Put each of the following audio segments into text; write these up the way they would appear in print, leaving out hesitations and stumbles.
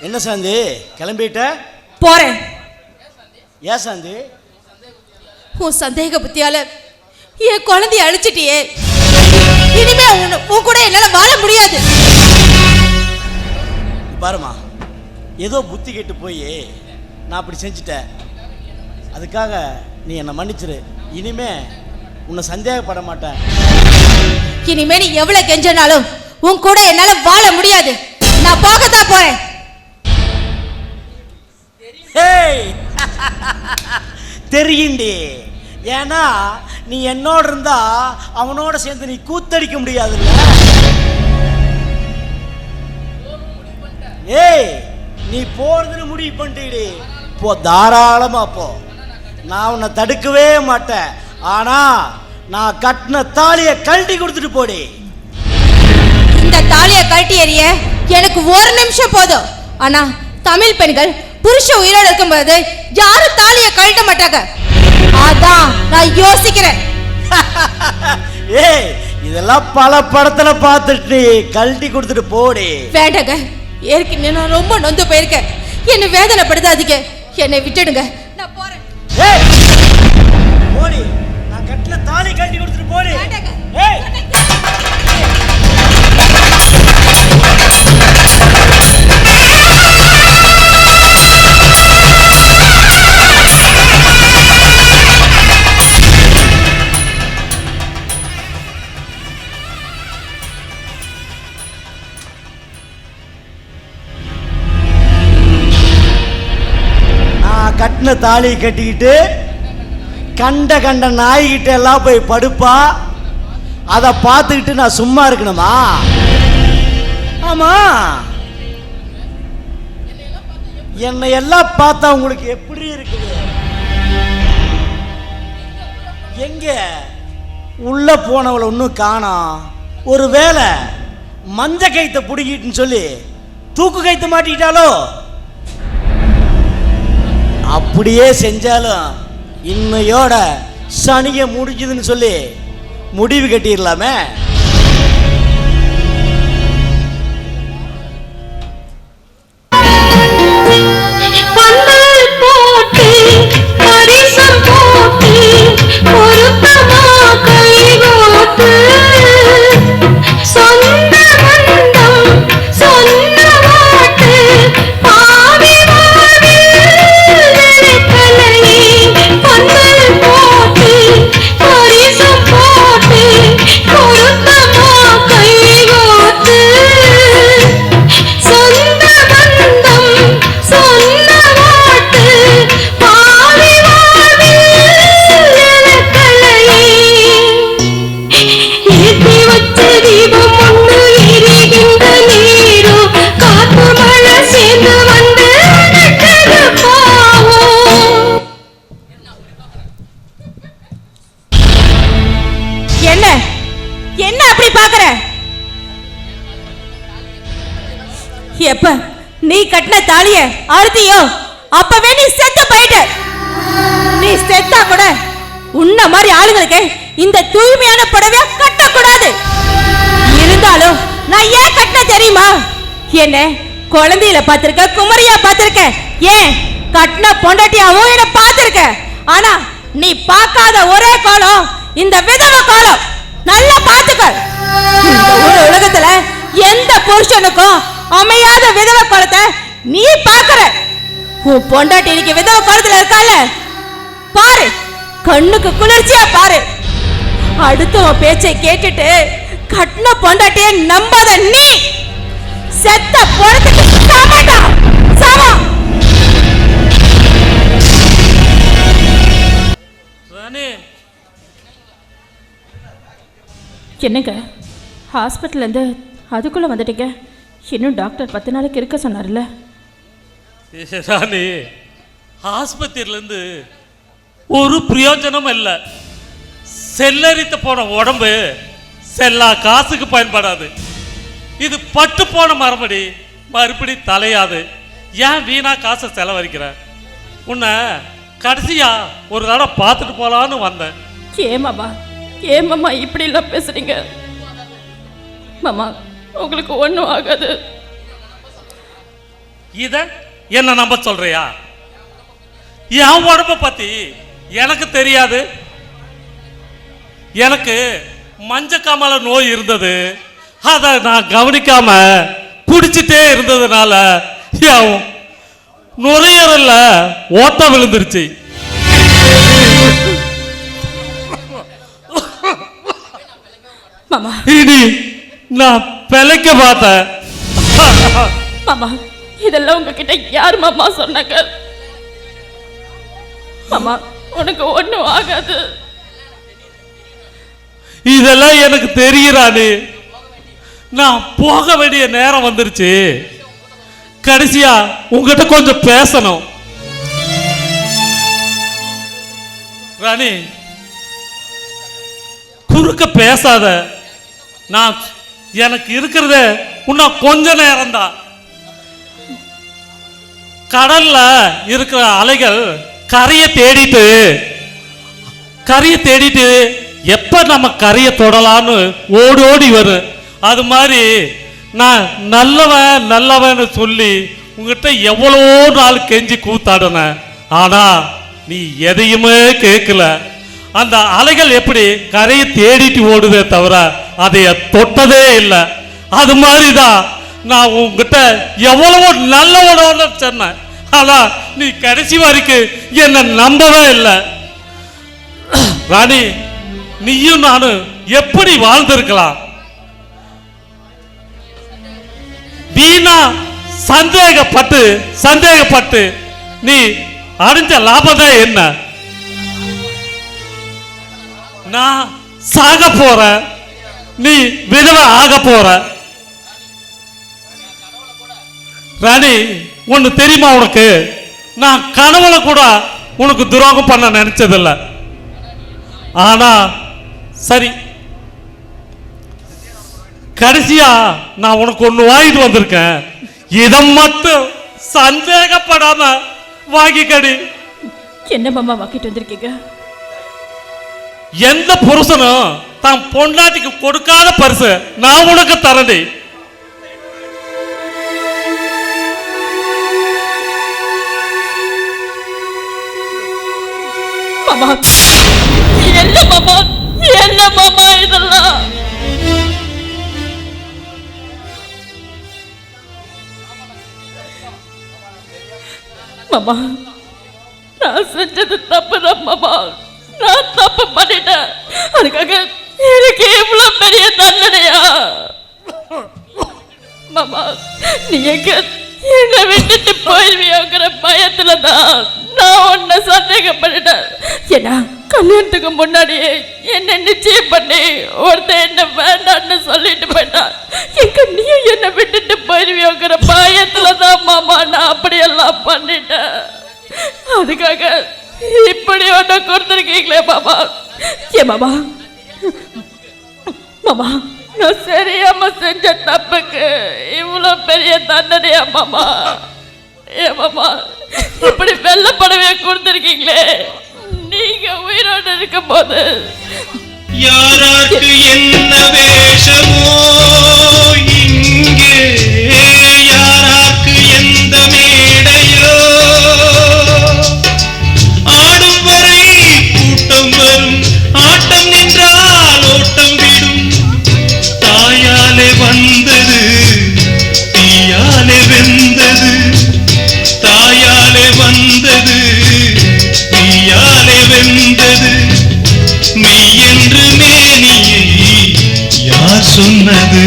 என்ன சாந்தி கிளம்பிட்ட? போறேன். ஏன் சாந்தி? உன் சந்தேக புத்தியால என் குழந்தைய அழிச்சிட்டியே. இனிமே உன் கூட என்னால வாழ முடியாது. பாருமா, ஏதோ புத்தி கெட்டு போய் நான் அப்படி செஞ்சுட்டேன். அதுக்காக நீ என்னை மன்னிச்சிரு. இனிமே உன்னை சந்தேகப்பட மாட்டேன். இனிமே நீ எவ்வளவு கெஞ்சனாலும் உன் கூட என்னால வாழ முடியாது. நான் போகத்தான் போறேன். தெரியுண்டி, ஏன்னா நீ என்னோட இருந்தா அவனோட சேர்ந்து நீ கூத்தடிக்க முடியாதுல்ல. ஏய், நீ போறதுன்னு முடிவு பண்ணிட்டு போ, தாராளமா போ. நான் உன்னை தடுக்கவே மாட்டேன். ஆனா நான் கட்டின தாலியை கழட்டி கொடுத்துட்டு போடி. இந்த தாலியை கழட்டி எறிய எனக்கு ஒரு நிமிஷம் போதும். ஆனா தமிழ் பெண்கள் புருஷ உயிரோடு இருக்கும்போது யாரும் தாலியை கழட்ட மாட்டாங்க. அதான் நான் யோசிக்கிறேன். ஏய், இதெல்லாம் பல படத்துல பார்த்துட்டு கழட்டி கொடுத்துட்டு போடி. வேண்டாங்க, ஏற்கனவே நான் ரொம்ப நொந்து போயிருக்கேன். என்னை வேதனைப்படுத்தாதீங்க. என்னை விட்டுடுங்க, நான் போறேன். ஏய் போடி, நான் கட்டின தாலி கழட்டி கொடுத்துட்டு போடி. ஏய் கட்டின தாலியை கட்டிக்கிட்டு கண்ட கண்ட நாய்கிட்ட எல்லாம் போய் படுப்பா. அதை பார்த்துக்கிட்டு நான் சும்மா இருக்கணுமா? ஆமா, என்னை எல்லாம் பார்த்தா உங்களுக்கு எப்படி இருக்குது? எங்க உள்ள போனவளை ஒன்றும் காணோம். ஒரு வேளை மஞ்ச கைத்தை பிடிக்கிட்டுன்னு சொல்லி தூக்கு கைத்து மாட்டிக்கிட்டாலோ? அப்படியே செஞ்சாலும் இன்னையோட சனியை முடிஞ்சதுன்னு சொல்லி முடிவு கட்டிடலாமே. எப்ப நீ கட்டின தாலிய அறுத்தியோ அப்பவே நீ செத்து போயிட்ட. நீ செத்தா கூட உன்ன மாதிரி ஆளுங்களுக்கு இந்த தூய்மையான புடவை கட்டக்கூடாது. இருந்தாலும் நான் ஏன் கட்டின தெரியுமா? என்ன குழந்தையில பார்த்திருக்க, குமரியா பார்த்திருக்க, ஏன் கட்டின பொண்டாட்டியாவும் என்ன பார்த்திருக்க. ஆனா நீ பார்க்காத ஒரே காலம் இந்த விதவ காலம். நல்லா பார்த்துக்க. இந்த ஒரு உலகத்துல எந்த புருஷனுக்கும் அமையாத விதவ காலத்தை நீ பார்க்கற. உன் பொண்டாட்டி இன்னைக்கு விதவ காலத்துல இருக்கால, பாரு, கண்ணுக்கு குளிர்ச்சியா பாரு. அடுத்தவன் பேச்சை கேட்டுட்டு கட்டின பொண்டாட்டியை நம்பாத நீ செத்த பொழத்துக்கு சாமாட்டா சாமா. என்னங்க ஹாஸ்பிட்டல்லேருந்து அதுக்குள்ளே வந்துட்டீங்க? இன்னும் டாக்டர் 10 நாளைக்கு இருக்க சொன்னார்ல. ராணி, ஆஸ்பத்திரியிலேருந்து ஒரு பிரயோஜனமும் இல்லை. செல்லரித்து போன உடம்பு செல்லா காசுக்கு பயன்படாது. இது பட்டு போன மரபடி மறுபடி தலையாது. ஏன் வீணா காசை செலவழிக்கிற? உன்னை கடைசியா ஒரு தடவை பார்த்துட்டு போலான்னு வந்தேன். ஏமாமா இப்படி எல்லாம் பேசுறீங்க? மாமா, உங்களுக்கு ஒன்றும் ஆகாது. இத என்ன நம்ப சொல்றியா? என் உடம்ப பத்தி எனக்கு தெரியாது. எனக்கு மஞ்சக்காமல நோய் இருந்தது. அதை நான் கவனிக்காம குடிச்சிட்டே இருந்ததுனால என் நுரையீரல்ல ஓட்டம் விழுந்துருச்சு. மாமா, இனி நான் பிழைக்க பார்த்தேன். மாமா, இதெல்லாம் உங்ககிட்ட யார் மாமா சொன்னாங்க? மாமா, உனக்கு ஒண்ணும் ஆகாது. இதெல்லாம் எனக்கு தெரியுறானு. நான் போக வேண்டிய நேரம் வந்துருச்சு. கடைசியா உங்ககிட்ட கொஞ்சம் பேசணும். ராணி, குறுக்க பேசாத. நான் எனக்கு இருக்கிறத இன்னும் கொஞ்ச நேரம் தான். கடல்ல இருக்கிற அலைகள் கரையை தேடிட்டு எப்ப நம்ம கரையை தொடலான்னு ஓடி ஓடி வரும். அது மாதிரி நான் நல்லவன் சொல்லி உங்ககிட்ட எவ்வளவோ நாள் கெஞ்சி கூத்தாடுன. ஆனா நீ எதையுமே கேட்கல. அந்த அலைகள் எப்படி கரையை தேடிட்டு ஓடுதே தவிர அதைய தொட்டதே இல்லை. அது மாதிரிதான் நான் உங்ககிட்ட எவ்வளவோ நல்லவனோன்னு சொன்னேன். ஆனா நீ கடைசி வரைக்கும் என்ன நம்பவே இல்லை. ராணி, நீயும் நானும் எப்படி வாழ்ந்திருக்கலாம்? வீணா சந்தேகப்பட்டு நீ அடைஞ்ச லாபம் தான் என்ன? நான் சாக போற, நீ விதவை ஆக போற. ராணி, ஒண்ணு தெரியுமா உனக்கு? நான் கனவுல கூட உனக்கு துரோகம் பண்ண நினைச்சதில்ல. ஆனா சரி, கடைசியா நான் உனக்கு ஒண்ணு வாங்கிட்டு வந்திருக்கேன். இதை மட்டும் சந்தேகப்படாம வாங்கிக்கடி. என்ன மாமா வாங்கிட்டு வந்திருக்கீங்க? எந்த புருஷனும் தான் பொண்டாட்டிக்கு கொடுக்காத பரிசு நான் உனக்கு தரடி. மாமா, என்ன மாமா இதெல்லாம்? மாமா, நான் செஞ்சது தப்புதான் மாமா. நான் தப்பு பண்ணிட்டேன். அதுக்காக எனக்கு இவ்வளவு பெரிய தண்டனையா? மாமா, நீங்க என்னை விட்டுட்டு போயிருவியோங்கிற பயத்துலதான் நான் உன்னை சந்தேகப்பட்டுட்டேன். ஏன்னா கல்யாணத்துக்கு முன்னாடியே என்ன நிச்சயம் பண்ணி ஒருத்தர் என்ன வேண்டான்னு சொல்லிட்டு போயிட்டான். எங்க நீயும் என்னை விட்டுட்டு போயிருவியோங்கிற பயத்துலதான் மாமா நான் அப்படியெல்லாம் பண்ணிட்டேன். அதுக்காக இப்படி ஒன்ன கொடுத்துருக்கீங்களே மாமா. ஏ மாமா, மாமா, நான் சரியாம செஞ்ச தப்புக்கு இவ்வளவு பெரிய தண்டனையா மாமா? ஏ மாமா, இப்படி வெள்ளப்படவே கொடுத்துருக்கீங்களே. நீங்க உயிரோடு இருக்கும் போது யாராருக்கு என்ன வேஷமோ இங்கே, யாராருக்கு எந்த மேடையோ, ஆடும் வரை கூட்டம் வரும், ஆட்டம் நின்றால் ஓட்டம் விடும். தாயாலே வந்தது தீயாலே வெந்தது, தாயாலே வந்தது தீயாலே வெந்தது. நீ என்று மேனியை யார் சொன்னது?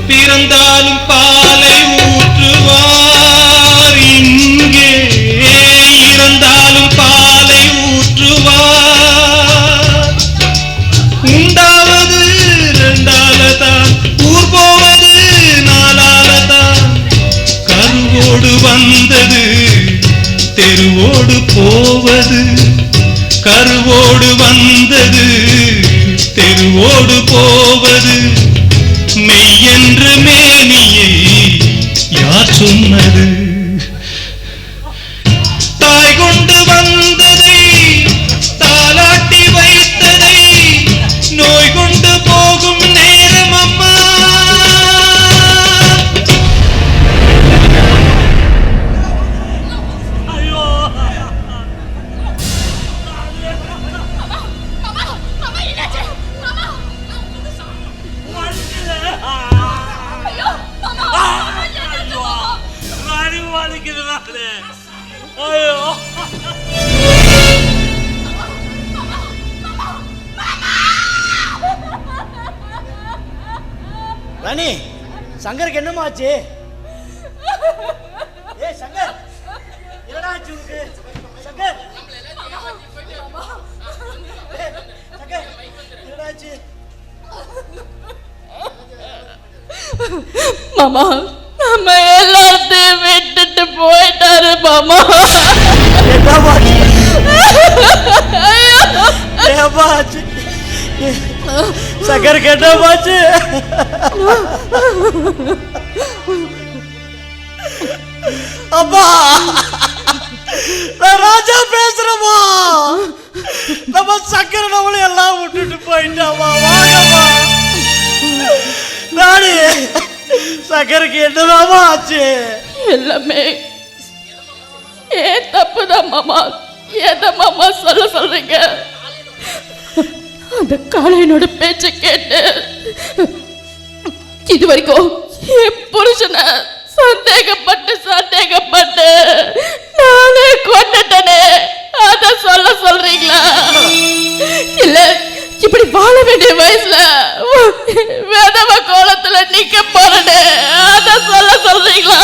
பிறந்தாலும் பாலை ஊற்றுவார் இங்கே, இறந்தாலும் பாலை ஊற்றுவார். உண்டாவது ரெண்டாலதான், ஊர் போவது நாலாலதான். கருவோடு வந்தது தெருவோடு போவது, கருவோடு வந்தது தெருவோடு போவது, மெய்யென்று மேனியை யார் சொன்னது? தாய் கொண்டு வந்ததை தாலாட்டி வைத்ததை நோய் கொண்டு போகும் நேரம் அம்மா. ராணி, சங்கருக்கு என்னமா ஆச்சு? ஏய் சங்கர், என்னடா ஆச்சு உனக்கு? சங்கர், சங்கர், என்னடா ஆச்சு? மாமா, நம்ம எல்லாத்தையும் விட்டுட்டு போயிட்டாரு மாமா. என்னமா ஆச்சு? என்னமா ஆச்சு? சங்கருக்கு என்னமா ஆச்சு? அப்பா, நான் ராஜா பேசுறமா. நம்ம சக்கரை நம்மளை எல்லாம் விட்டுட்டு போயிட்டாமா. வாங்கம்மா. நானே சக்கருக்கு என்னதாமா ஆச்சு? எல்லாமே ஏன் தப்புதான் மாமா. எதை மாமா சொல்றீங்க? அந்த காளையனோட பேச்சை கேட்டு இது வரைக்கும் என் புருஷனை சந்தேகப்பட்டு நானே கொண்டுட்டனே. அத சொல்றீங்களா? இல்ல இப்படி வாழ வேண்டிய வயசுல விதவ கோலத்துல நிக்க போறேன்னு அத சொல்றீங்களா?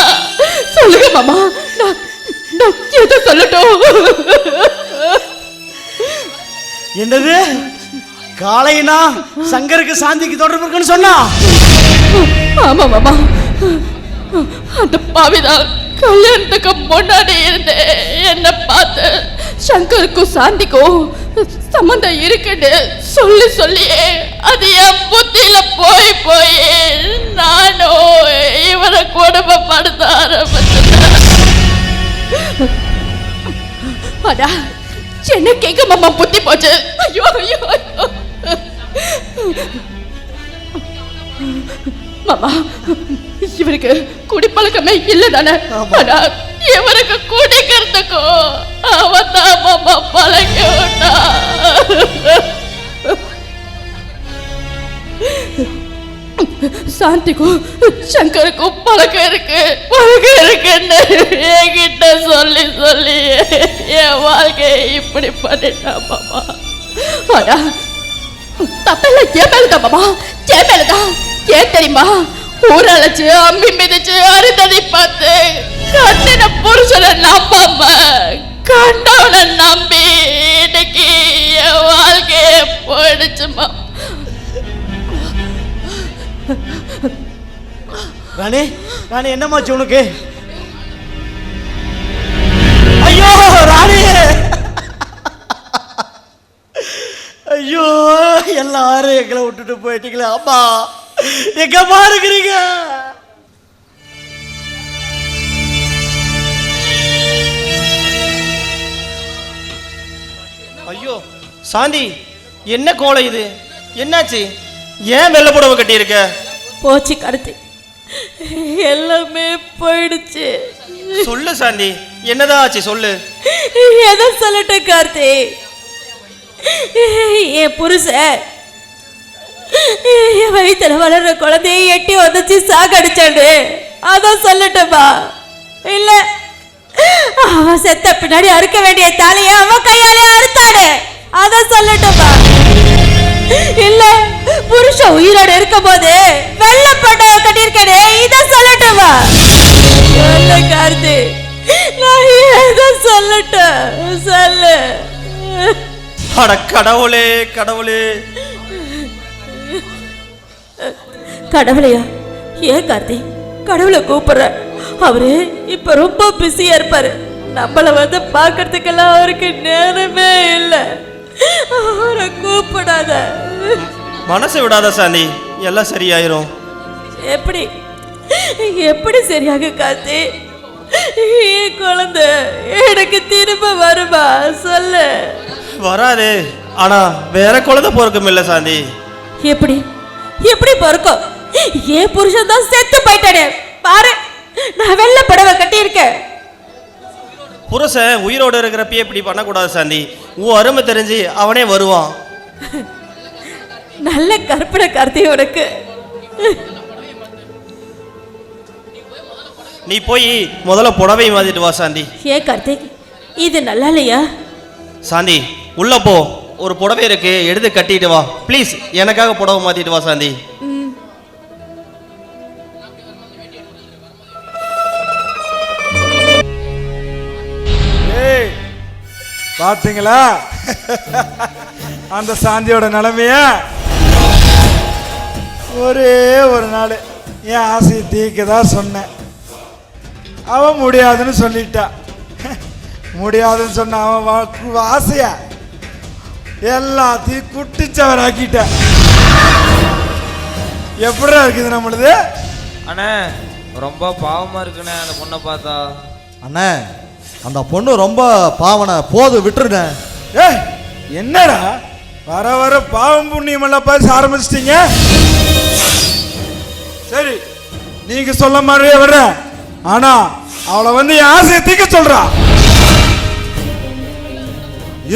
சொல்லுங்க மாமா, நான் எதை சொல்லட்டும்? என்னது? காளையனா சங்கருக்கு சாந்திக்கு தொடர்பு இருக்குன்னு சொன்னா? ஆமா மாமா, அந்த பாவிதான் கல்யாணத்துக்கு முன்னாடி இருந்து என்ன பார்த்து சங்கருக்கும் சாந்திக்கும் சம்பந்தம் இருக்குன்னு சொல்லியே அது என் புத்தியில போய் நானும் இவரை குடும்பப்படுத்த ஆரம்பிச்சிட்டேன். அடா, என்ன கேட்க மாமா புத்தி போச்சு. ஐயோ ஐயோ ஐயோ மாமா, இவருக்கு குடிப்பழக்கமே இல்லை தானே? ஆனா இவருக்கு குடிக்கிறதுக்கும் அவன் தான் மாமா பழக்கி விட்டா. சாந்திக்கும் சங்கருக்கும் பழக்கம் இருக்குன்னு என்கிட்ட சொல்லி என் வாழ்க்கையை இப்படி பண்ணிட்டா மாமா. ஆனா தப்பெல்லாம் என் மேலதான் மாமா, என் மேலதான். ஏன் தெரியுமா? ஊரழைச்சு அம்மி மிதிச்சு அறுத்ததை பார்த்து கண்ணின புருஷனை நம்பாம கண்டவனை நம்பி இன்னைக்கு என் வாழ்க்கைய போயிடுச்சுமா. ராணி, ராணி என்னமாச்சு உனக்கு? ஐயோ ராணி, ஐயோ எல்லாரும் எங்களை விட்டுட்டு போயிட்டீங்களே. அம்மா எங்கம்மா இருக்கிறீங்க? ஐயோ சாந்தி, என்ன கோலை இது? என்னாச்சு? ஏன் வெள்ளை புடவை கட்டி இருக்க? போச்சு கருத்து, எல்லாமே போயிடுச்சு. சொல்லு சாந்தி, என்னதான் ஆச்சு சொல்லு. எதை சொல்லட்டும் கார்த்தி? என் புருஷன் என் வயிற்றுல வளர்ற குழந்தையை எட்டி வந்துச்சு சாகடிச்சாண்டு. அதான் சொல்லட்டுமா? இல்ல அவன் செத்த பின்னாடி அறுக்க வேண்டிய தலையை அவன் கையாலே அறுத்தாடு. அதான் சொல்லட்டுமா? இல்ல புருஷன் உயிரோடு இருக்கும் போது வெள்ளை பட்டை கட்டியிருக்கே. இத சொல்லட்டுமா? சொல்ல கார்த்தி, நான் எதை சொல்லட்டும் சொல்லு. அட கடவுளே கடவுளே. கடவுளையா? ஏன் கார்த்தி கடவுளை கூப்பிடுற? அவரு இப்ப ரொம்ப பிஸியா இருப்பாரு. நம்மள வந்து பார்க்கறதுக்கெல்லாம் அவருக்கு நேரமே இல்லை. அவரை கூப்பிடாத. மனசை விடாத சாந்தி, எல்லாம் சரியாயிரும். எப்படி எப்படி சரியாக காத்தி? என் குழந்தை எனக்கு திரும்ப வருமா சொல்லு. வராது, ஆனா வேற குழந்தை பொறுக்கும் இல்ல சாந்தி. எப்படி எப்படி பொறுக்கும்? என் புருஷன் தான் செத்து போயிட்டானே பாரு. நான் வெள்ளை புடவை கட்டியிருக்கேன். புருஷன் உயிரோடு இருக்கிறப்பயே இப்படி பண்ணக்கூடாது சாந்தி. உன் அருமை தெரிஞ்சு அவனே வருவான். நல்ல கற்பனை கார்த்தி உனக்கு. நீ போய் முதல்ல புடவை மாத்திட்டு வா சாந்தி. ஏன் கார்த்திக், இது நல்லா இல்லையா? சாந்தி உள்ள போ, ஒரு புடவை இருக்கு, எடுத்து கட்டிட்டு வா ப்ளீஸ். எனக்காக புடவை மாத்திட்டு வா சாந்தி. பாத்தீங்களா அந்த சாந்தியோட நிலைமைய? ஒரே ஒரு நாள் என் ஆசையை தீக்கதான் சொன்னேன். அவன் முடியாதுன்னு சொல்லிட்டா. முடியாதுன்னு சொன்ன அவன் ஆசைய எல்லாத்தையும் குட்டிச்சவராக்கிட்ட. எப்படிடா இருக்குது நம்மளுது? அண்ணே ரொம்ப பாவமா இருக்குண்ணே அந்த பொண்ணை பார்த்தா. அண்ணே அந்த பொண்ணு ரொம்ப பாவனை, போது விட்டுருங்க. ஏய் என்னடா வர வர பாவம் புண்ணியம் எல்லாம் பேச ஆரம்பிச்சிட்டீங்க. சரி நீங்க சொல்ல மாதிரியே வர்ற, ஆனா அவளை வந்து என் ஆசையை தீக்க சொல்றா.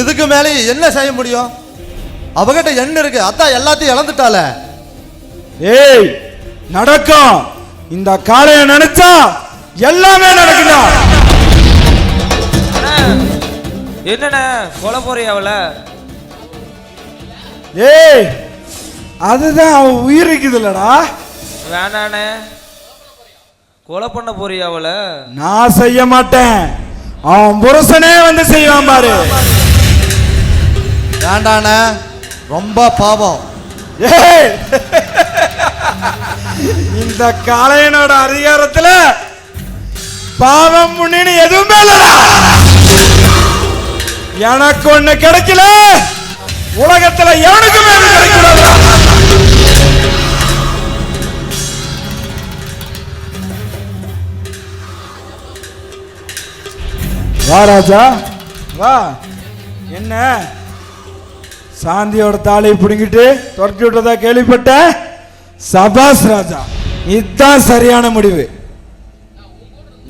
இதுக்கு மேலே என்ன செய்ய முடியும்? அவகிட்ட என்ன இருக்கு? அதான் எல்லாத்தையும் இழந்துட்டால. ஏய் நடக்கும், இந்த காளைய நினைச்சா எல்லாமே நடக்குதா? என்னண்ணே கொலை போறிய அவள? ஏய் அதுதான் அவன் உயிர் இருக்குது இல்லடா. வேணாண்ணே, கொலை பண்ண போறிய அவள? நான் செய்ய மாட்டேன், அவன் புருஷனே வந்து செய்வான் பாரு. வேண்டாண்ணே, ரொம்ப பாவம். ஏய் இந்த காளையனோட அதிகாரத்துல பாவம் புண்ணின்னு எதுவுமே இல்லடா. எனக்கு ஒண்ணு கிடைக்கல, உலகத்துல எவனுக்குமே கிடைக்கூடாது. வா ராஜா வா. என்ன சாந்தியோட தாலியை பிடுங்கிட்டு துரத்தி விட்டதா கேள்விப்பட்டேன். சபாஸ் ராஜா, இதுதான் சரியான முடிவு.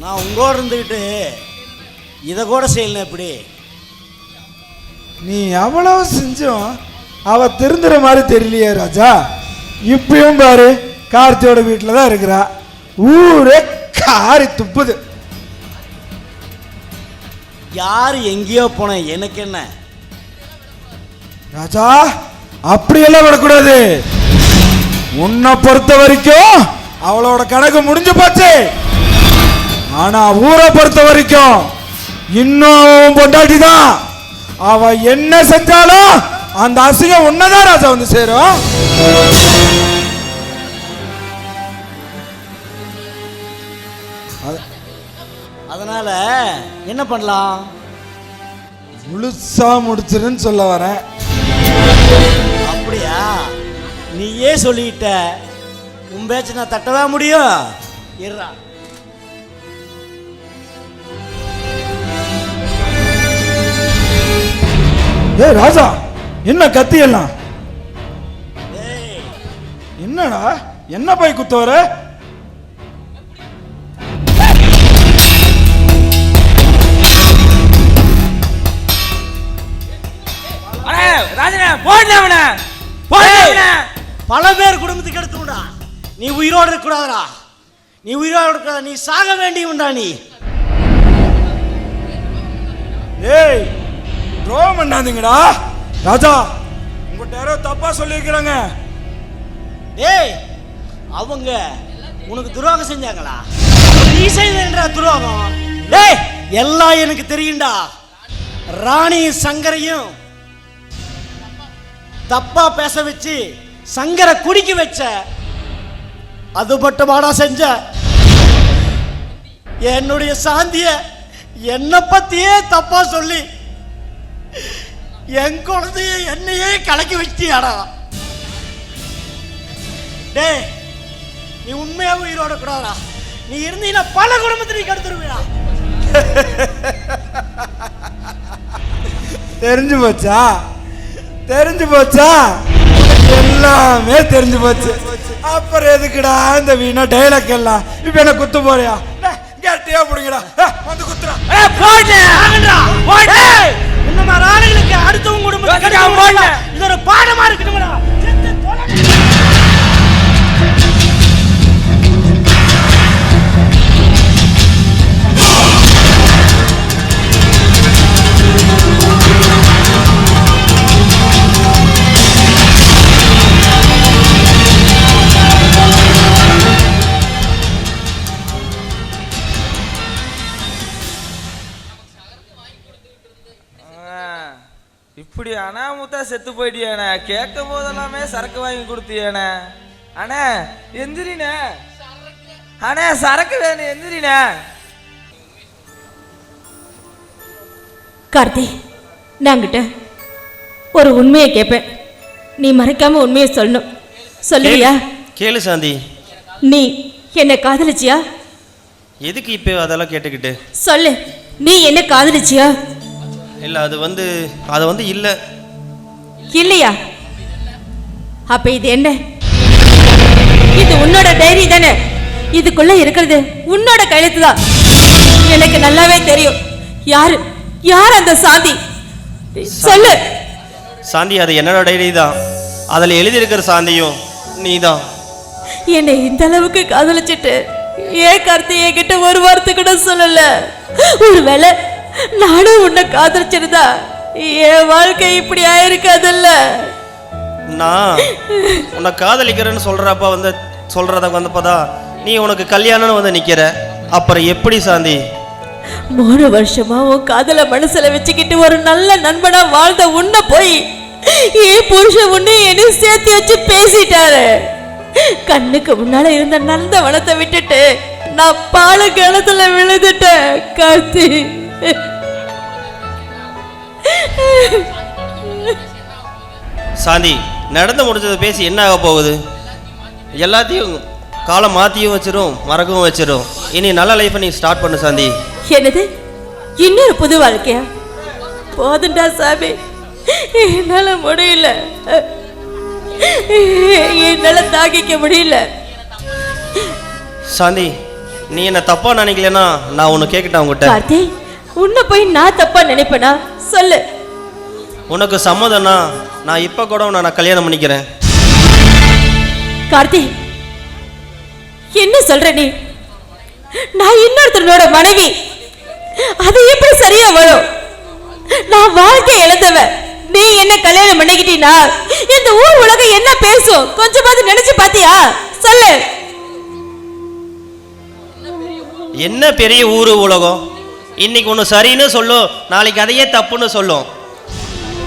நான் உங்களோட இருந்துக்கிட்டு இதை கூட செய்யல. எப்படி நீ எவ்வளவு செஞ்சும் அவ திருந்துற மாதிரி தெரியலையே ராஜா. இப்பயும் பாரு கார்த்தியோட வீட்டில் தான் இருக்கிறா. ஊரே காரி துப்புது. யார் எங்கேயோ போன எனக்கு என்ன ராஜா? அப்படியெல்லாம் விடக்கூடாது. உன்னை பொறுத்த வரைக்கும் அவளோட கணக்கு முடிஞ்சு போச்சு. ஆனா ஊரை பொறுத்த வரைக்கும் இன்னும் அவன் பொண்டாட்டி தான். அவ என்ன செஞ்சாலும் அந்த அசிங்கம் உன்னதான் ராஜா வந்து சேரும். அதனால என்ன பண்ணலாம்? முழுசா முடிச்சிருன்னு சொல்ல வரேன். அப்படியா? நீயே சொல்லிட்ட, உன் பேச்சு நான் தட்டவே முடியும். இருடா. ஏ ராஜா, என்ன கத்தி எல்லாம்? ஏய், என்னடா என்ன போய் குத்த வர? அண்ணே ராஜனே போடல அவனே, போடல அவனே. பல பேர் குடும்பத்துக்கு எடுத்துடா. நீ உயிரோடு இருக்கக்கூடாதா? நீ உயிரோடு இருக்கக்கூடாது, நீ சாக வேண்டியவன்டா நீ. ஏய் துரோகம் பண்ணாதீங்கடா ராஜா. உங்கள்கிட்ட யாரோ தப்பா சொல்லியிருக்கிறாங்க. ஏய், அவங்க உனக்கு துரோகம் செஞ்சாங்களா? நீ செய்த துரோகம்? டேய், எல்லாம் எனக்கு தெரியும்டா. ராணி சங்கரையும் தப்பா பேச வச்சு சங்கரை குடிக்க வச்ச, அது மட்டும் வாடா செஞ்ச. என்னுடைய சாந்திய என்னை பத்தியே தப்பா சொல்லி என் குழந்தைய என்னையே கலக்கி வச்சியாடா. டேய், நீ உண்மையா உயிரோட கூடாதா? நீ இருந்தீங்கன்னா பல குடும்பத்தை நீ கெடுத்துருவியா? தெரிஞ்சு போச்சா? தெரிஞ்சு போச்சா? எல்லாமே தெரிஞ்சு போச்சு. அப்புறம் எதுக்குடா இந்த வீணா டைலாக் எல்லாம்? இப்ப என்ன குத்து போறியா? கேட்டியா புடிங்கடா, வந்து குத்துறா. இந்த மாதிரி ஆளுங்களுக்கு அடுத்தவங்க குடும்பத்தை இது ஒரு பாடமா இருக்கணும்டா. இப்படி அனாமுத்தா செத்து போயிட்டியானே, கேட்கும் போதெல்லாமே சரக்கு வாங்கி கொடுத்தியானே. அண்ணே எந்திரினே, அண்ணே சரக்கு வேணும், எந்திரினே. கார்த்தி, நாங்கிட்ட ஒரு உண்மையை கேட்பேன், நீ மறைக்காம உண்மையை சொல்லணும். சொல்லுவியா? கேளு சாந்தி. நீ என்ன காதலிச்சியா? எதுக்கு இப்போ அதெல்லாம் கேட்டுக்கிட்டு? சொல்லு, நீ என்ன காதலிச்சியா? இல்லை, அது வந்து இல்லை. இல்லையா? அப்ப இது என்ன? இது உன்னோட டைரி தானே? இதுக்குள்ள இருக்கிறது உன்னோட கையெழுத்து தான். எனக்கு நல்லாவே தெரியும் யாரு யார் அந்த சாந்தி. சொல்லு. சாந்தி, அது என்னோட டைரி தான். அதில் எழுதியிருக்கிற சாந்தியும் நீ தான். என்னை இந்த அளவுக்கு காதலிச்சிட்டு ஏன் கார்த்தி என்கிட்ட ஒரு வார்த்தை கூட சொல்லல? ஒருவேளை நானும் உன்னை காதலிச்சிருந்தா என் வாழ்க்கை இப்படி ஆயிருக்காதுல்ல. நான் உன்னை காதலிக்கிறேன்னு சொல்றத வந்தப்பதான் நீ உனக்கு கல்யாணம்னு வந்து நிக்கிற. அப்புறம் எப்படி சாந்தி? 3 வருஷமா உன் காதல மனசுல வச்சுக்கிட்டு ஒரு நல்ல நண்பனா வாழ்ந்த உன்னை போய் ஏன் புருஷன் உன்னை என்ன சேர்த்து வச்சு பேசிட்டாரு. கண்ணுக்கு முன்னால இருந்த நந்த வனத்தை விட்டுட்டு நான் பால கிணத்துல விழுந்துட்டேன் கார்த்தி. சாந்தி, நடந்து முடிஞ்சதை பேசி என்ன ஆக போகுது? எல்லாத்தையும் காலம் மாற்றியும் வச்சிரும், மறக்கவும் வச்சிரும். இனி நல்ல லைஃப்பை நீ ஸ்டார்ட் பண்ணு சாந்தி. என்னது? இன்னொரு புது வாழ்க்கையா? போதுண்டா சாமி, என்னால முடியல, என்னால தாங்கிக்க முடியல. சாந்தி, நீ என்ன தப்பா நினைக்கலன்னா நான் உன்னை கேட்கட்டேன் உங்ககிட்ட. கார்த்தி, உன்னை போய் நான் தப்பா நினைப்பேனா? சொல்லு. உனக்கு சம்மதம்னா நான் இப்ப கூட உன்னை நான் கல்யாணம் பண்ணிக்கிறேன். கார்த்தி, என்ன சொல்ற நீ? நான் இன்னொருத்தனோட மனைவி, அது எப்படி சரியா வரும்? நான் வாழ்க்கை இழந்தவ, நீ என்ன கல்யாணம் பண்ணிக்கிட்டீனா இந்த ஊர் உலகம் என்ன பேசும்? கொஞ்சமாவது நினைச்சு பாத்தியா? சொல்லு. என்ன பெரிய ஊரு உலகம்? இன்னைக்கு ஒன்று சரின்னு சொல்லும், நாளைக்கு அதையே தப்புன்னு சொல்லும்.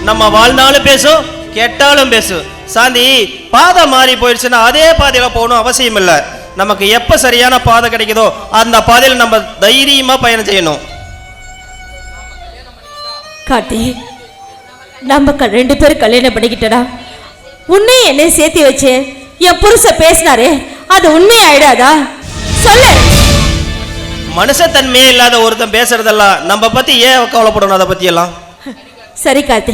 நம்ம வாழ்ந்தாலும் பேசும், கெட்டாலும் பேசும். சாந்தி, பாதை மாறி போயிடுச்சுன்னா அதே பாதையில போகணும் அவசியம் இல்லை. நமக்கு எப்ப சரியான பாதை கிடைக்குதோ அந்த பாதையில் நம்ம தைரியமா பயணம் செய்யணும். கார்த்தி, நம்ம 2 பேரும் கல்யாணம் பண்ணிக்கிட்டடா. உன்னை என்னை சேர்த்து வச்சு என் புருஷன் பேசினாரே, அது உண்மையாயிடாதா? சொல்லு. மனுஷத்தன்மையே இல்லாத ஒருத்தன் பேசுறதெல்லாம் நம்ம பத்தி ஏன் கவலைப்படணும்? அதை பத்தி எல்லாம் சரி கார்த்தி,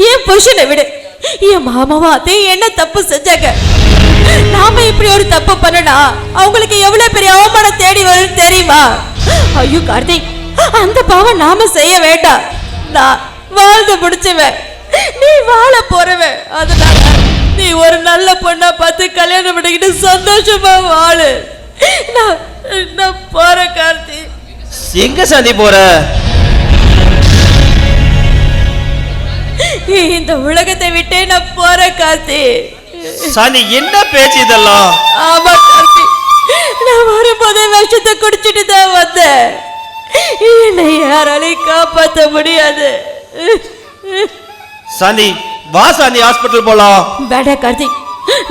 என் புருஷனை விடு. என் மாமாவா அதே என்ன தப்பு செஞ்சாங்க? நாம இப்படி ஒரு தப்பு பண்ணனா அவங்களுக்கு எவ்வளவு பெரிய அவமானம் தேடி வரும் தெரியுமா? ஐயோ கார்த்தி, அந்த பாவம் நாம செய்ய வேண்டாம். நான் வாழ்ந்து முடிச்சவன், நீ வாழ போறவன். அதனால நீ ஒரு நல்ல பொண்ணா பார்த்து கல்யாணம் பண்ணிக்கிட்டு சந்தோஷமா வாழு. நான் போறேன் கார்த்தி. எங்க சாந்தி போற? இந்த உலகத்தை விட்டே நான் போறேன் கார்த்தி. சாந்தி, என்ன பேச்சு இதெல்லாம்? ஆமா கார்த்தி, நான் வரும்போதே விஷத்தை குடிச்சிட்டு தான் வந்தேன். என்னை யாராலையும் காப்பாற்ற முடியாது. சாந்தி, வா சாந்தி, ஹாஸ்பிட்டல் போலாம். வேடா கார்த்தி,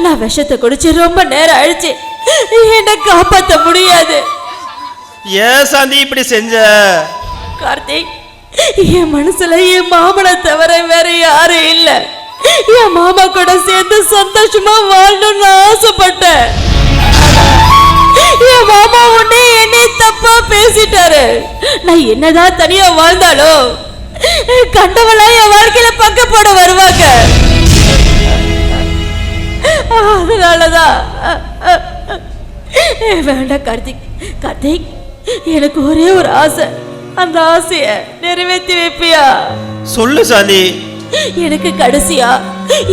நான் விஷத்தை குடிச்சு ரொம்ப நேரம் ஆயிடுச்சு, என்னை காப்பாற்ற முடியாது. ஏன் சாந்தி இப்படி செஞ்ச? கார்த்திக், என் மனசுல என் மாமனை தவிர வேற யாரும் இல்ல. என் மாமா கூட சேர்ந்து சந்தோஷமா வாழணும்னு ஆசைப்பட்டேன். என் மாமா உடனே என்னை தப்பா பேசிட்டாரு. நான் என்னதான் தனியா வாழ்ந்தாலும் கண்டவளா என் வாழ்க்கையில பக்க போட வருவாங்க. அதனாலதான் வேண்டாம் கார்த்திக். கார்த்திக், எனக்கு ஒரே ஒரு ஆசை. அந்த ஆசைய நிறைவேற்றி வைப்பியா? சொல்லு சாந்தி. எனக்கு கடைசியா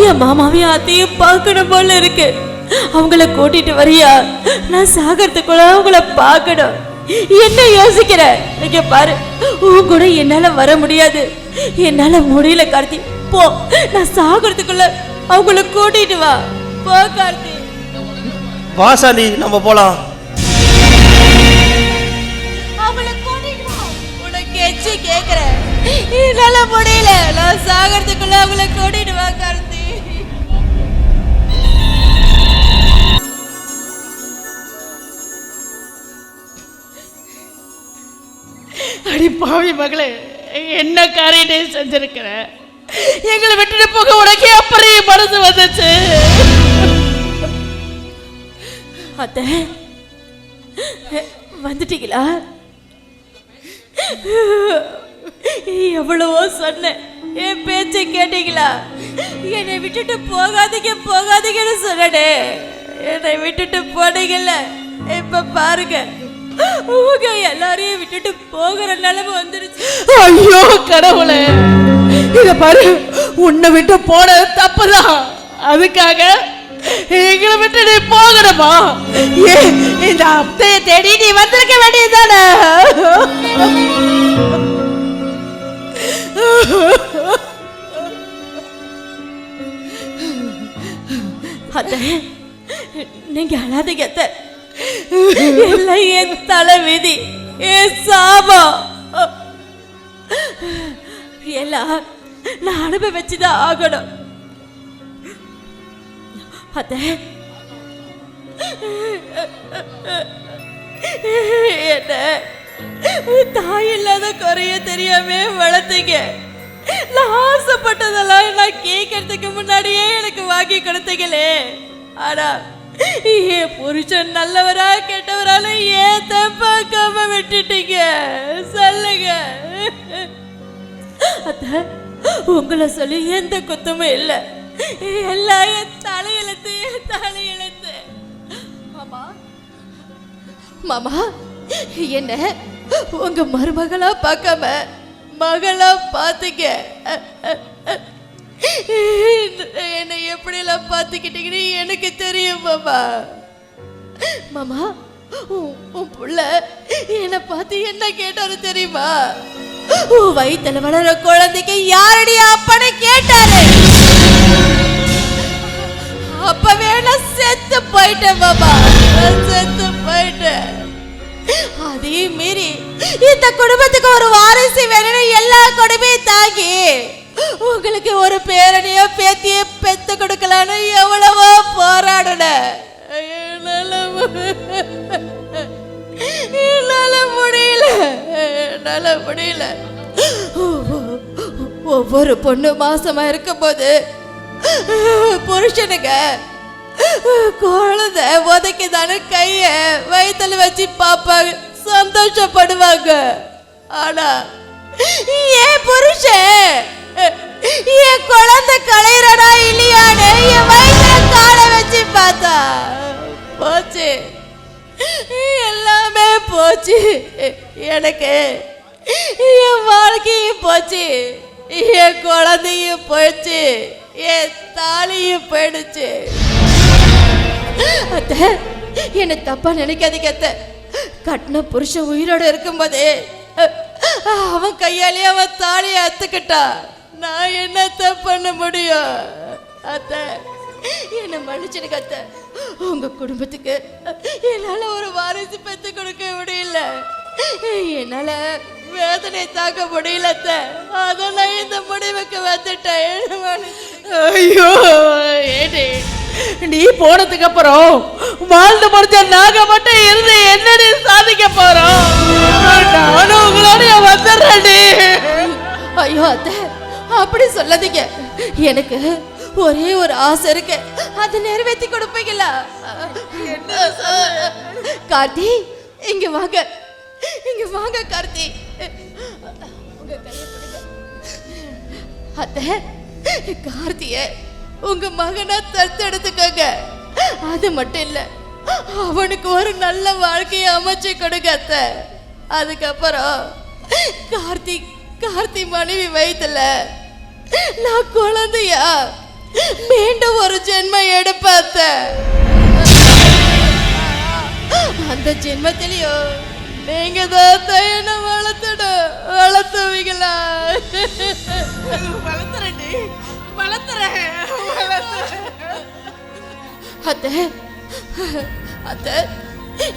என் மாமாவையும் அத்தையும் பார்க்கணும் போல இருக்கு. அவங்கள கூட்டிட்டு வரியா? நான் சாகறதுக்குள்ள அவங்கள பார்க்கணும். என்ன யோசிக்கிற? இங்க பாரு, உன் கூட என்னால வர முடியாது. என்னால முடியல கார்த்திக். போ, நான் சாகறதுக்குள்ள அவங்கள கூட்டிட்டு வா. போ கார்த்திக். வா சாந்தி, நம்ம போலாம். கெச்சி கேக்குறேன், என்னால முடியல. நான் சாகறதுக்குள்ள அவங்கள கூட்டிட்டு வா கார்த்தி. அடி பாவி மகளே, என்ன காரியத்தை செஞ்சிருக்கிற? எங்களை விட்டுட்டு போக உனக்கு அப்புறம் மனசு வந்துச்சு? அத்தை, வந்துட்டீங்களா? எவ்வளவோ சொன்னேன், என் பேச்சை கேட்டீங்களா? என்னை விட்டுட்டு போகாதீங்க போகாதீங்கன்னு சொன்னே, என்னை விட்டுட்டு போனீங்கல்ல. இப்ப பாருங்க, உங்க எல்லாரையும் விட்டுட்டு போகிற நிலைமை வந்துருச்சு. ஐயோ கடவுளே, இத பாரு, உன்னை விட்டு போனது தப்புதான். அதுக்காக எங்களை விட்டு நீ போகணுமா? இந்த அத்தையை தேடி நீ வந்திருக்க வேண்டியதானே? அத்தை, நீங்க அழாதீங்க அத்தை. எல்லாம் என் தலை விதி, என் சாபம். எல்லாம் நான் அனுபவிச்சுதான் ஆகணும். அத்தை, என்ன தாய் இல்லாத குறைய தெரியாம வளர்த்தீங்க. நான் ஆசைப்பட்டதெல்லாம் நான் கேட்கறதுக்கு முன்னாடியே எனக்கு வாங்கி கொடுத்தீங்களே. ஆனா என் புருஷன் நல்லவரா கெட்டவரால ஏன் தப்பாக்காம விட்டுட்டீங்க? சொல்லுங்க அத்தை. உங்களை சொல்லி எந்த குத்தமும் இல்லை. எல்லாம் என் தலையெழுத்து, என் தலையெழுத்து. மாமா, மாமா, என்ன உங்க மருமகளா பார்க்காம மகளா பாத்துக்க. என்னை எப்படியெல்லாம் பார்த்துக்கிட்டீங்கன்னு எனக்கு தெரியும் மாமா. மாமா, உன் புள்ள என்னை பார்த்து என்ன கேட்டாரு தெரியுமா? உன் வயித்துல வளர குழந்தைக்கு யாரடி அப்பன்னு கேட்டாரு. அப்பவே நான் செத்து போயிட்டேன் மாமா, செத்து போயிட்டேன். அதையும் மீறி இந்த குடும்பத்துக்கு ஒரு வாரிசு வேணும்னு எல்லா கொடுமையும் தாங்கி உங்களுக்கு ஒரு பேரனையோ பேத்தியோ பெத்து கொடுக்கலான்னு எவ்வளவோ போராடுன. என்னால முடியல, என்னால முடியல. ஒவ்வொரு பொண்ணு மாசமா இருக்கும் போது புருஷனுங்க குழந்தை உதைக்குதானு கைய வயித்துல வச்சு பாப்பாங்க, சந்தோஷப்படுவாங்க. ஆனா என் புருஷன் என் குழந்தை கலையறடா இல்லையான்னு என் வயித்துல காலை வச்சு பார்த்தா போச்சு, எல்லாமே போச்சு. எனக்கு என் வாழ்க்கையும் போச்சு, என் குழந்தையும் போயிடுச்சு, என் தாலியும் போயிடுச்சு. அத்தை, என்ன தப்பா நினைக்காதீங்க அத்தை. கட்டின புருஷன் உயிரோட இருக்கும்போதே அவன் கையாலே அவன் தாலியை அத்துக்கிட்டா. நான் என்னத்த பண்ண முடியும்? அத்தை, என்ன மன்னிச்சிடுங்க அத்தை. உங்க குடும்பத்துக்கு என்னால ஒரு வாரிசு பெத்து கொடுக்க முடியல, என்னால வேதனை தாக்க முடியல அத்தை. அதான் நான் இந்த முடிவுக்கு வந்துட்டேன். ஐயோ ஏடி, நீ போனதுக்கு அப்புறம் வாழ்ந்து முடிஞ்ச நாங்க மட்டும் இருந்து என்னடி சாதிக்க போறோம்? நானும் உங்களோட வந்துடுறேன்டி. ஐயோ அத்தை, அப்படி சொல்லாதீங்க. எனக்கு ஒரே ஒரு ஆசை இருக்கு, அதை நிறைவேற்றி கொடுப்பீங்களா? கார்த்தி, இங்க வாங்க, இங்க வாங்க கார்த்தி. உங்க கையை பிடிங்க. அத்தை, கார்த்திய உங்க மகனா தத்தெடுத்துக்கங்க. அது மட்டும் இல்ல, அவனுக்கு ஒரு நல்ல வாழ்க்கையை அமைச்சு கொடுங்க அத்தை. அதுக்கப்புறம் கார்த்தி மனைவி வயித்துல நான் குழந்தையா மீண்டும் ஒரு ஜென்மம் எடுப்பாத்த. அந்த ஜென்மத்திலயோ நீங்க தான் என்ன வளர்த்துவீங்களா? அத்தை, அத்தை,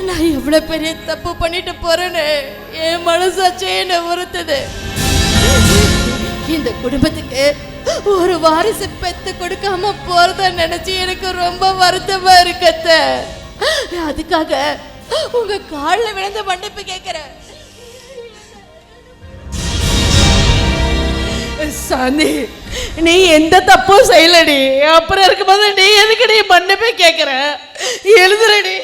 நான் எவ்வளவு பெரிய தப்பு பண்ணிட்டு போறேன்னு என் மனசாச்சே என்ன உறுத்துது. இந்த குடும்பத்துக்கு ஒரு வாரிசு பெத்து கொடுக்காம போறத நினைச்சு எனக்கு ரொம்ப வருத்தமா இருக்கு அத்தை. அதுக்காக உங்க கால்ல விழுந்து மன்னிப்பு கேட்கிறேன். சாந்தி, நீ எந்த தப்பும் செய்யலடி. அப்புறம் இருக்கும்போது நீ எதுக்கு நீ மன்னிப்பே கேட்கிற? எழுதுறடி.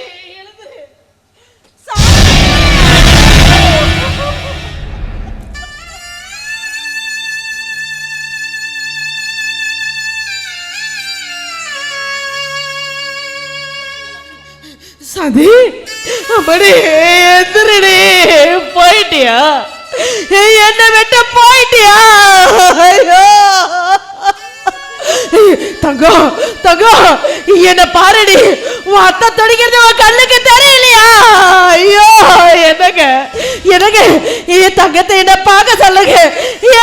சதி, அப்படி எந்திரடி. போயிட்டியா? என்ன விட்டு போயிட்டியா? தங்கம், தங்கம், என்ன பாருடி. உன் அத்தை துடிக்கிறது உன் கண்ணுக்கு தெரியலையா? ஐயோ, என்னங்க எனக்கு என் தங்கத்தை என்ன பார்க்க சொல்லுங்க,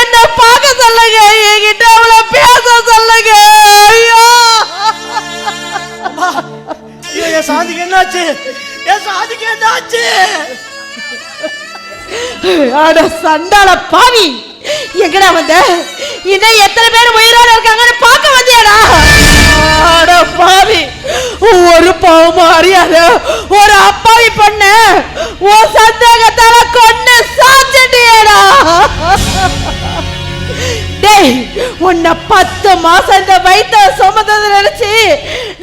என்ன பார்க்க சொல்லுங்க, என்கிட்ட அவளை பேச சொல்லுங்க. ஐயோ, என் சாதிக்கு என்னாச்சு? என் சாதிக்கு என்னாச்சு? அட சண்டாள பாவி, எங்கடா வந்த? இன்னும் எத்தனை பேர் உயிரோட இருக்காங்கன்னு பார்க்க வந்தியாடா? அட பாவி, ஒரு பாவமும் அறியாத ஒரு அப்பாவி பொண்ணு உன் சந்தேகத்தால கொண்டு சாச்சிட்டியேடா. டேய், உன்னை 10 மாசம் இந்த வயிற்ற சுமந்தது நினைச்சு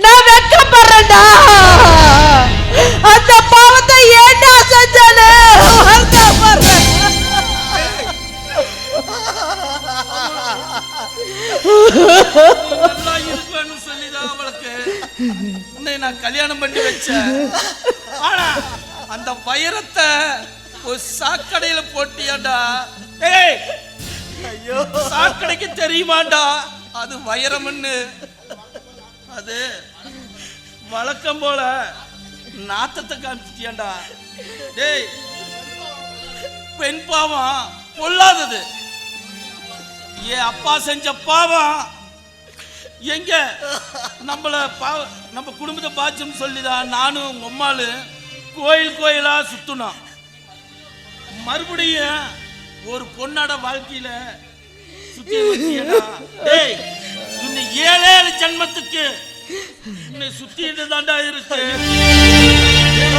நான் வெட்கப்படுறேன்டா. அந்த பாவத்தை ஏன்டா செஞ்சானு வருத்தப்படுறேன். சொல்லிதான் அவளுக்கு உன்னை நான் கல்யாணம் பண்ணி வச்சேன். ஆனா அந்த வைரத்தை ஒரு சாக்கடையில போட்டியாண்டா. ஏய், ஐயோ, சாக்கடைக்கு தெரியுமாண்டா அது வைரம்னு? அது வழக்கம் போல நாத்தத்தை காமிச்சிட்டியாண்டா. டேய், பெண் பாவம் பொல்லாதது. என் அப்பா செஞ்ச பாவம் எங்க நம்ம குடும்பத்தை பாச்சுன்னு சொல்லிதான் நானும் உங்க அம்மாளு கோயில் கோயிலா சுத்தணும். மறுபடியும் ஒரு பொண்ணோட வாழ்க்கையில சுத்தி வச்சியடா. டேய், இன்னும் 7 ஜென்மத்துக்கு உன்னை சுத்திட்டு தாண்டா இருக்கு.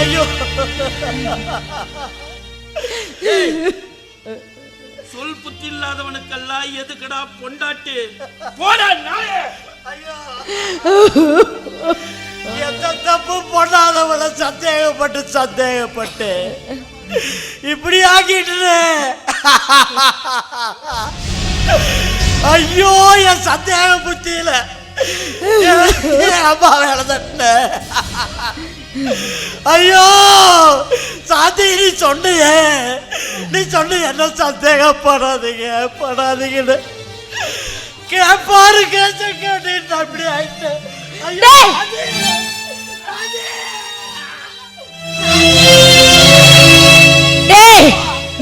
ஐயோ, சொல் புத்தி இல்லாதவனுக்கெல்லாம் எதுக்கடா பொண்டாட்டி? போடா நாயே. ஐயோ, எந்த தப்பு பண்ணாதவளை சந்தேகப்பட்டு இப்படி ஆக்கிட்டு. ஐயோ, என் சந்தேக புத்தியில அம்மா வேலை தட்ட. ஐயோ சாந்தி, நீ சொன்னிய என்ன சந்தேகப்படாதீங்கன்னு கேப்பாரு கேட்டு அப்படி ஆயிட்டேன்.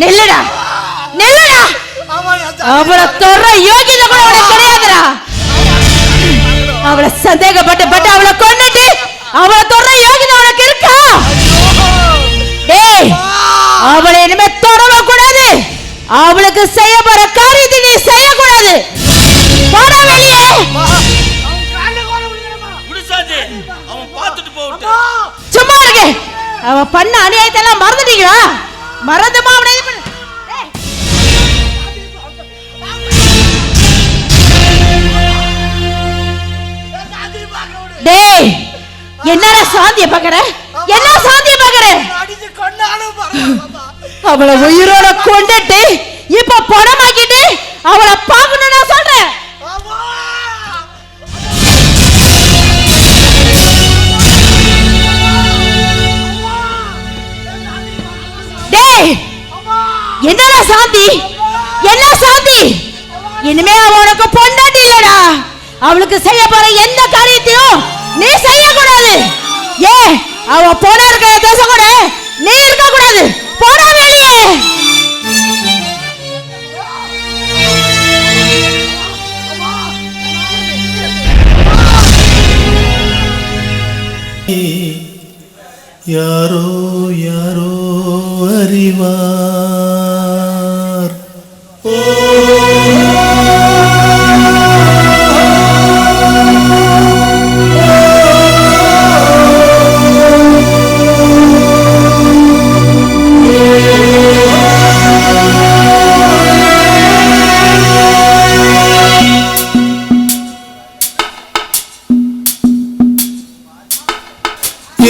நில்லுடா, நில்லுடா. அவளை தொற யோகிதை கூட உனக்கு கிடையாதுடா. அவளை சந்தேகப்பட்டு அவளை கொன்னுட்டு அவளை தொற யோகிதை உனக்கு இருக்கா? டேய், அவளை இனிமே தொடர கூடாது. அவளுக்கு செய்ய போற காரியத்தை நீ செய்யக்கூடாது. போடா வெளியே. சாந்தி, பண்ண அநியாயத்தெல்லாம் மறந்துட்டீங்களா? மறந்துமா அவனை இது பண்ணு. டேய், என்னடா சாந்திய பாக்குற? என்ன சாந்திய பாக்குற? அவளை உயிரோட கொண்டுட்டு இப்ப பணமாக்கிட்டு அவளை பார்க்கணும் நான் சொல்றேன். டேய், என்னடா சாந்தி? என்ன சாந்தி? இனிமே அவனுக்கு பொண்டாட்டி இல்லடா. அவளுக்கு செய்ய போற எந்த காரியத்தையும் நீ செய்யக்கூடாது. ஏன் அவ போன இருக்கிற தேசம் கூட நீ இருக்க கூடாது. போடா வெளியே. யாரோ யாரோ அறிவார்.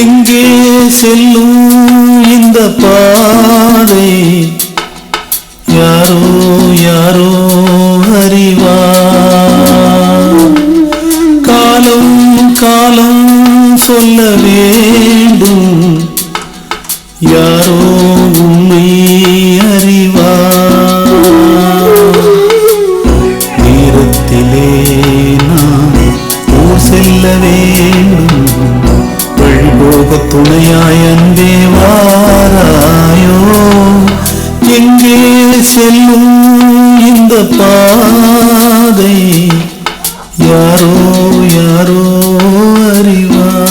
எங்கே செல்லும் இந்த பாதை யாரோ யாரோ அறிவார். காலம் காலம் சொல்ல வேண்டும். யாரோ உண்மை அறிவார். நேரத்திலே நான் ஊர் செல்ல வேண்டும். வழிபோக துணையாய் அன்பே வாராயோ. எங்கே செல்லும் இந்த பாதை யாரோ யாரோ அறிவார்.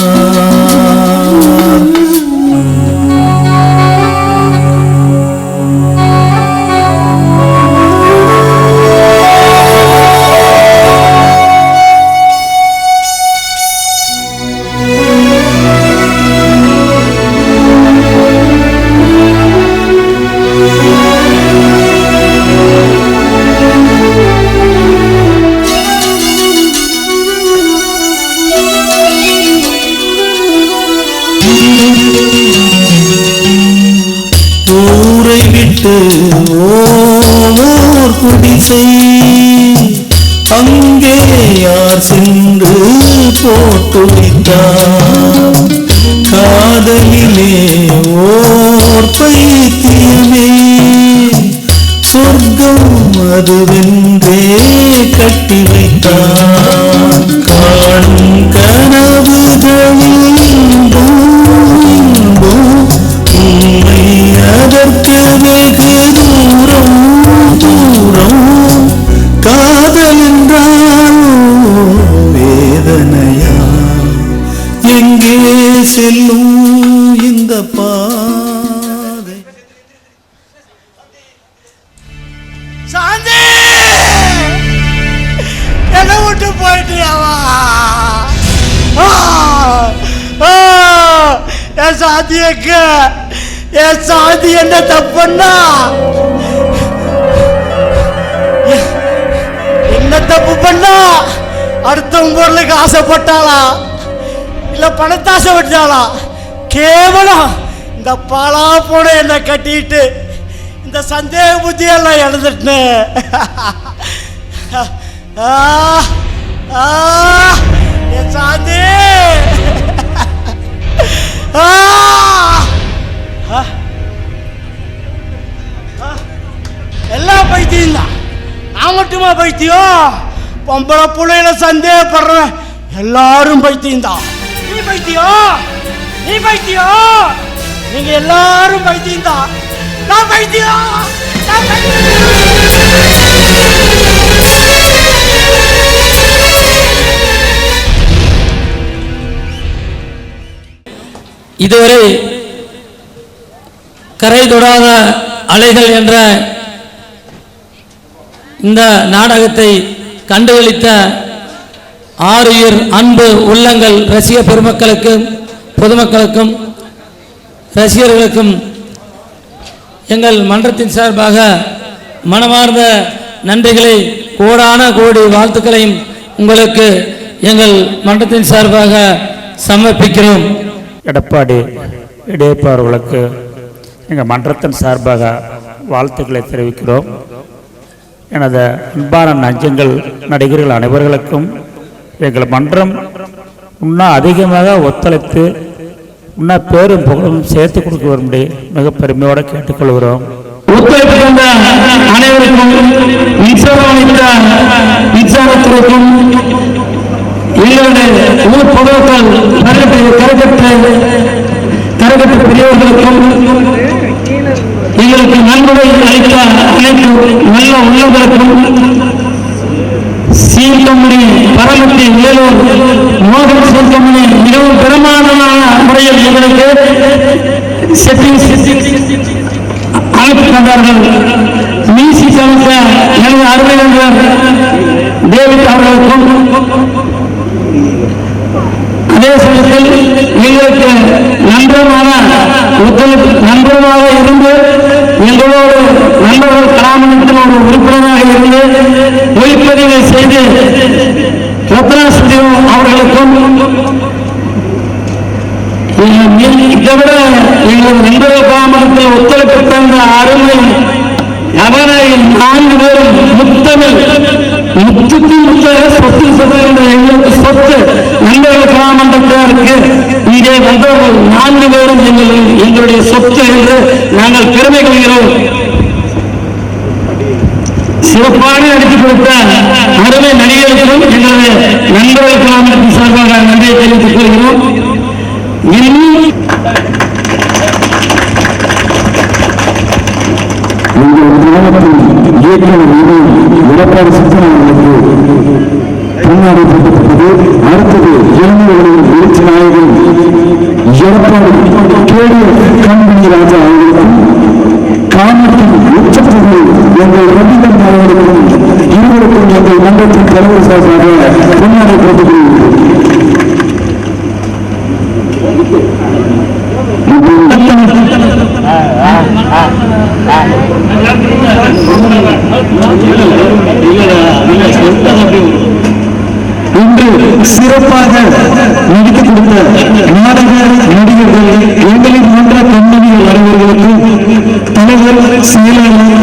ஊரை விட்டு ஓர் குடிசை அங்கே யார் சென்று போட்டு வைத்தார். காதலிலே ஓர் பைத்தியமே சொர்க்கம் அதுவென்றே கட்டி வைத்தார். காணும் கனவுகளில் உண்மை அதற்கு வெகு தூரம் தூரம். காதல் என்றால் வேதனையா. எங்கே செல்லும் இந்த பாதை? சாந்தி, என்னை விட்டு போயிட்டியாவா? என் சாந்தியக்கு என் சாந்தி என்ன தப்புன்னா? என்ன தப்பு பண்ணா? அடுத்தவங்க பொருளுக்கு ஆசைப்பட்டாளா இல்ல பணத்தாசை விட்டாளா? கேவலம் இந்த பாலா போன என்ன கட்டிட்டு இந்த சந்தேக புத்தியெல்லாம் எழுந்துட்டேன். என் சாந்தி எல்லாம் பைத்தியம் தான். நான் மட்டுமா பைத்தியம்? பொம்பளை புள்ளையில சந்தேகப்படுறேன் எல்லாரும் பைத்தியம் தான். நீ பைத்தியம், நீ பைத்தியம், நீங்க எல்லாரும் பைத்தியம் தான். நான் பைத்தியம், நான் இதுவரை கரை தொடாத அலைகள் என்ற இந்த நாடகத்தை கண்டுகளித்த ஆறுயிர் அன்பு உள்ளங்கள் ரசிக பெருமக்களுக்கும் பொதுமக்களுக்கும் ரசிகர்களுக்கும் எங்கள் மன்றத்தின் சார்பாக மனமார்ந்த நன்றிகளை, கோடான கோடி வாழ்த்துக்களையும் உங்களுக்கு எங்கள் மன்றத்தின் சார்பாக சமர்ப்பிக்கிறோம். எடப்பாடி இடையப்பா அவர்களுக்கு எங்கள் மன்றத்தின் சார்பாக வாழ்த்துக்களை தெரிவிக்கிறோம். எனது அன்பான நஞ்சங்கள் நடிகர்கள் அனைவர்களுக்கும் எங்கள் மன்றம் இன்னும் அதிகமாக ஒத்துழைத்து இன்னும் பேரும் புகழும் சேர்த்து கொடுக்க வரும்படி மிக பெருமையோடு கேட்டுக்கொள்கிறோம். ஒத்துழைப்பு தந்த அனைவருக்கும், மின்சாரத்துறைக்கும், எங்களுடைய ஊர் பொதுமக்கள் கரகட்டு பெரியவர்களுக்கும், எங்களுக்கு நன்கொடை அளித்த அனைத்து நல்ல உள்ளவர்களுக்கும், சீர்கம்பெனி, பரமத்தி, வேலூர், மோகன் சீர்கம்பெனி மிகவும் பிரமாண்டமான முறையில் எங்களுக்கு செட்டிங்ஸ் அழைப்பு தந்தார்கள். மியூசிக் அமைத்த எனது அருமை நண்பர் டேவிட் அவர்களுக்கும், அதே சமயத்தில் எங்களுக்கு நண்பர்களாக இருந்து எங்களோடு நண்பர்கள் கலாமணத்தில் ஒரு உறுப்பினராக இருந்து ஒளிப்பதிவை செய்து ரத்னா ஸ்டுடியோ அவர்களுக்கும், இதை விட எங்களது நண்பர்கள் கலாமணத்தில் ஒத்துழைப்பு தந்த அருமை அவரை 4 பேரும் முத்தமிழ் முத்துக்கு முத்த சொத்து சொல்லுகின்ற எங்களுக்கு சொத்து நண்பர்கள் கலாமன்றத்தினருக்கு இங்கே வந்தவர்கள் 4 பேரும் எங்களுடைய சொத்து என்று நாங்கள் பெருமை கொள்கிறோம். சிறப்பாக நடித்து கொடுத்த அருமை நடிகர்களுக்கும் எங்களது நண்பர்கள் கலாமன்றத்தின் சார்பாக நன்றியை தெரிவித்துக் கொள்கிறோம். எடப்பாடி சித்தனங்களுக்கு பொன்னாடை போட்டப்பட்டது. அடுத்தது இளைஞர்களின் எழுச்சி நாயகன் எடப்பாடி கம்பெனி ராஜா அவர்களுக்கும், காமத்தின் உச்சப்பகுதி எங்கள் ரவிகன் அவர்களுக்கும், இருவருக்கும் எங்கள் மன்றத்தின் தலைவர் சார்பாக பொன்னாடை போட்டது. இன்று சிறப்பாக நடித்துக் கொடுத்த நாடக நடிகர்கள், எங்களின் மன்ற கம்பெனிகள் அனைவர்களுக்கும், தலைவர், செயலாளர்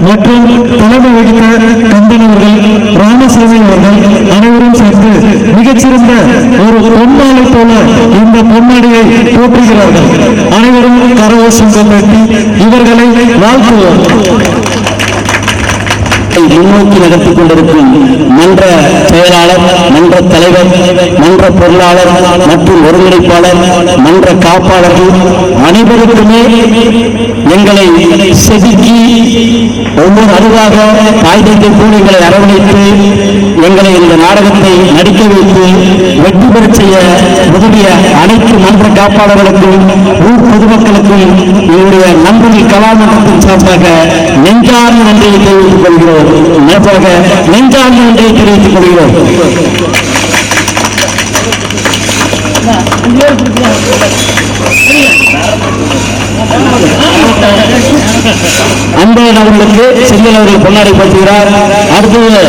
மற்றும் தலைமை வகித்த கம்பெனிகள், ராமசாமி அவர்கள் அனைவரும் சேர்ந்து மிகச்சிறந்த ஒரு பொன்னாடை போல இந்த பொன்னாடியை போற்றுகிறார்கள். அனைவரும் கரகோஷம் கொண்டாடி இவர்களை வாழ்த்துவோம். முன்னோக்கி நடத்திக் கொண்டிருக்கும் மன்ற செயலாளர், மன்ற தலைவர், மன்ற பொருளாளர் மற்றும் ஒருங்கிணைப்பாளர், மன்ற காப்பாளர்கள் அனைவருக்குமே எங்களை செதுக்கி ஒவ்வொரு அறிவாக காய்கறி கூலிகளை அரவணைத்து எங்களை இந்த நாடகத்தை நடிக்க வைத்து வெற்றி பெற செய்ய உதவிய அனைத்து மன்ற காப்பாளர்களுக்கும், ஊர் பொதுமக்களுக்கும் என்னுடைய நண்பர்கள் கலாமன்றத்தின் சார்பாக நெஞ்சார்ந்த நன்றியை தெரிவித்துக் கொள்கிறோம். நெஞ்சார்ந்த நன்றியை தெரிவித்துக் கொள்கிறோம். அன்பழகன் அவர்களுக்கு செந்தில் அவர்கள் பொன்னாடை போட்டுகிறார். அடுத்தது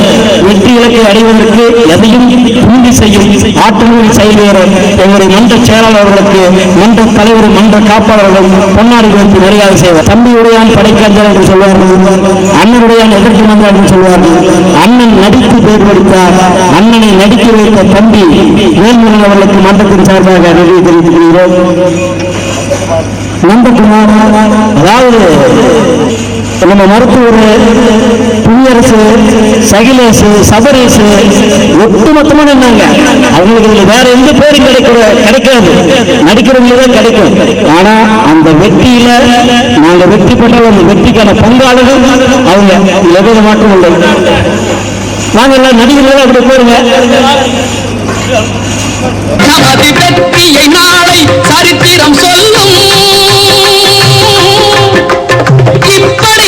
வெற்றி இலக்கை அடைவதற்கு எதையும் உறுதி செய்யும் ஆற்றல் செயல்வீரர் எங்களுடைய மன்ற செயலாளர்களுக்கு, மன்ற தலைவர், மன்ற காப்பாளர்களும் பொன்னாடை போட்டு மரியாதை செய்வார். தம்பியுடையான் படைக்காஞ்சல் என்று சொல்வார்கள், அண்ணனுடையான் எதிர்த்து மன்றம் என்று சொல்வார்கள். அண்ணன் நடித்து பேர் படித்தார். அண்ணனை நடிக்க வைத்த தம்பி வேல்முருகன் அவர்களுக்கு மன்றத்தின் சார்பாக நன்றி தெரிவித்துக் கொள்கிறோம். நந்தகுமார், அதாவது நம்ம மருத்துவர், புவியரசு, சகிலேசு, சபரேசு ஒட்டுமொத்தமா நின்னாங்க. அவங்களுக்கு இதுல வேற எந்த பேரும் கிடைக்காது, நடிக்கிறவங்களும் கிடைக்கும். ஆனா அந்த வெற்றியில நாங்க வெற்றி பெற்ற அந்த வெற்றிக்கான பங்காளர்கள் அவங்க, எவ்வளவு மாற்றம் இல்லை. நாங்க எல்லாம் நடிகர்கள் அப்படி போருங்க. நமது வெற்றியை நாளை சரித்திரம் சொல்லும். இப்படி